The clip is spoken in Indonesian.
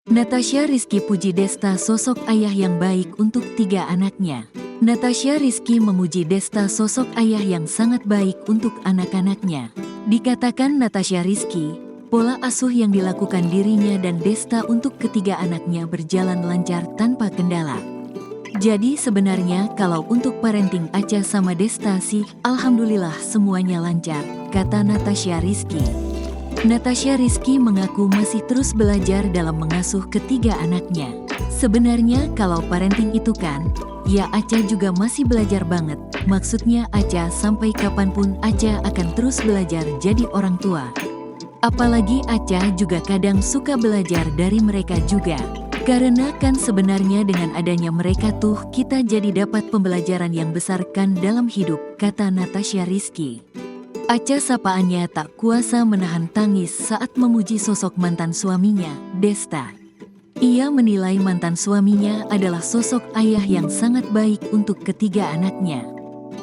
Natasha Rizky puji Desta sosok ayah yang baik untuk 3 anaknya. Natasha Rizky memuji Desta sosok ayah yang sangat baik untuk anak-anaknya. Dikatakan Natasha Rizky, pola asuh yang dilakukan dirinya dan Desta untuk ketiga anaknya berjalan lancar tanpa kendala. Jadi sebenarnya kalau untuk parenting Acha sama Desta sih, alhamdulillah semuanya lancar, kata Natasha Rizky. Natasha Rizky mengaku masih terus belajar dalam mengasuh ketiga anaknya. Sebenarnya kalau parenting itu kan, ya Acha juga masih belajar banget. Maksudnya Acha sampai kapanpun Acha akan terus belajar jadi orang tua. Apalagi Acha juga kadang suka belajar dari mereka juga. Karena kan sebenarnya dengan adanya mereka tuh kita jadi dapat pembelajaran yang besar kan dalam hidup, kata Natasha Rizky. Acha sapaannya tak kuasa menahan tangis saat memuji sosok mantan suaminya, Desta. Ia menilai mantan suaminya adalah sosok ayah yang sangat baik untuk ketiga anaknya.